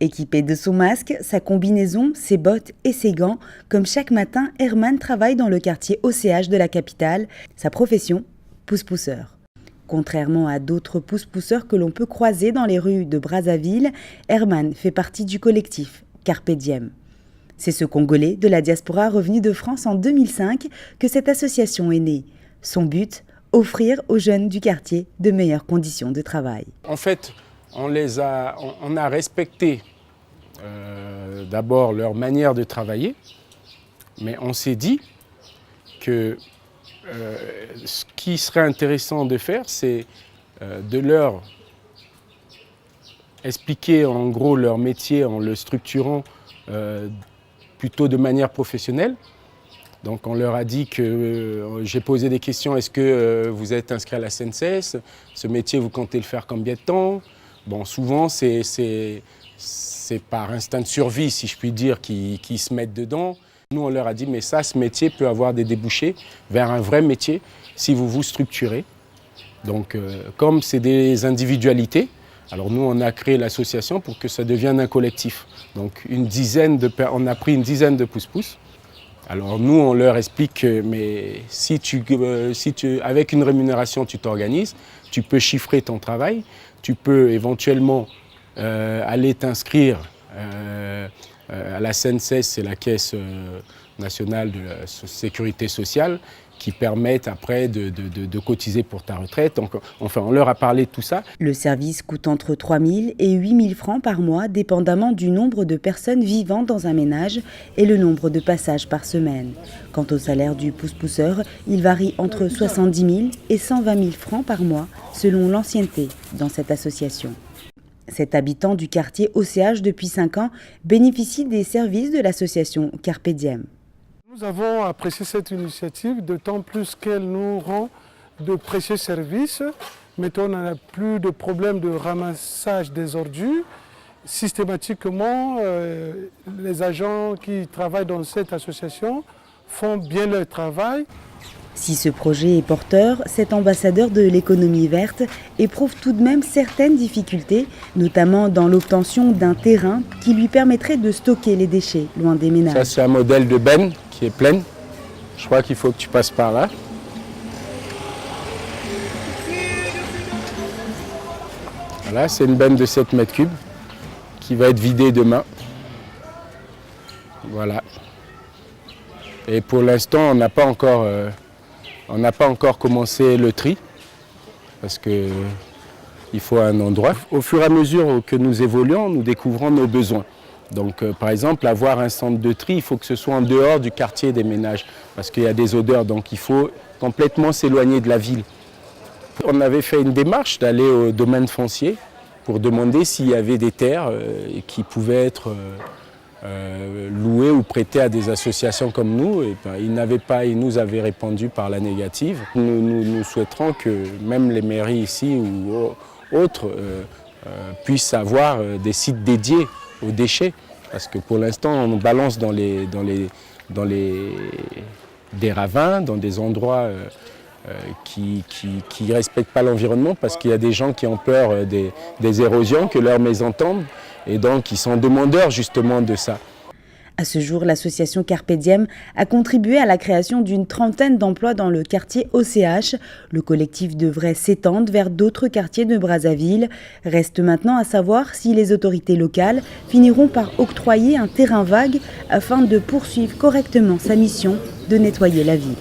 Équipé de son masque, sa combinaison, ses bottes et ses gants, comme chaque matin, Herman travaille dans le quartier OCH de la capitale. Sa profession, pousse-pousseur. Contrairement à d'autres pousse-pousseurs que l'on peut croiser dans les rues de Brazzaville, Herman fait partie du collectif Carpe Diem. C'est ce Congolais de la diaspora revenu de France en 2005 que cette association est née. Son but, offrir aux jeunes du quartier de meilleures conditions de travail. En fait, on a respecté d'abord leur manière de travailler, mais on s'est dit que ce qui serait intéressant de faire, c'est de leur expliquer en gros leur métier en le structurant plutôt de manière professionnelle. Donc on leur a dit que j'ai posé des questions, est-ce que vous êtes inscrit à la SNCS? Ce métier, vous comptez le faire combien de temps? Bon, souvent c'est par instinct de survie, si je puis dire, qu'ils se mettent dedans. Nous, on leur a dit, mais ça, ce métier peut avoir des débouchés vers un vrai métier si vous vous structurez. Donc, comme c'est des individualités, alors nous, on a créé l'association pour que ça devienne un collectif. Donc, on a pris une dizaine de pousse-pousse. Alors nous, on leur explique que mais si avec une rémunération, tu t'organises, tu peux chiffrer ton travail, tu peux éventuellement aller t'inscrire à la SNCS, c'est la Caisse nationale de la sécurité sociale, qui permettent après de cotiser pour ta retraite. Donc, enfin, on leur a parlé de tout ça. Le service coûte entre 3 000 et 8 000 francs par mois, dépendamment du nombre de personnes vivant dans un ménage et le nombre de passages par semaine. Quant au salaire du pousse-pousseur, il varie entre 70 000 et 120 000 francs par mois, selon l'ancienneté dans cette association. Cet habitant du quartier OCH depuis 5 ans bénéficie des services de l'association Carpe Diem. Nous avons apprécié cette initiative, d'autant plus qu'elle nous rend de précieux services. Maintenant, on n'a plus de problème de ramassage des ordures. Systématiquement, les agents qui travaillent dans cette association font bien leur travail. Si ce projet est porteur, cet ambassadeur de l'économie verte éprouve tout de même certaines difficultés, notamment dans l'obtention d'un terrain qui lui permettrait de stocker les déchets loin des ménages. Ça, c'est un modèle de benne qui est pleine. Je crois qu'il faut que tu passes par là. Voilà, c'est une benne de 7 mètres cubes qui va être vidée demain. Voilà. Et pour l'instant, on n'a pas encore commencé le tri, parce qu'il faut un endroit. Au fur et à mesure que nous évoluons, nous découvrons nos besoins. Donc par exemple, avoir un centre de tri, il faut que ce soit en dehors du quartier des ménages, parce qu'il y a des odeurs, donc il faut complètement s'éloigner de la ville. On avait fait une démarche d'aller au domaine foncier pour demander s'il y avait des terres qui pouvaient être loués ou prêtés à des associations comme nous. Et ben, ils nous avaient répondu par la négative. Nous souhaiterons que même les mairies ici ou autres puissent avoir des sites dédiés aux déchets. Parce que pour l'instant, on nous balance dans des ravins, dans des endroits qui ne respectent pas l'environnement, parce qu'il y a des gens qui ont peur des érosions, que leurs maisons tombent. Et donc, ils sont demandeurs justement de ça. À ce jour, l'association Carpe Diem a contribué à la création d'une trentaine d'emplois dans le quartier OCH. Le collectif devrait s'étendre vers d'autres quartiers de Brazzaville. Reste maintenant à savoir si les autorités locales finiront par octroyer un terrain vague afin de poursuivre correctement sa mission de nettoyer la ville.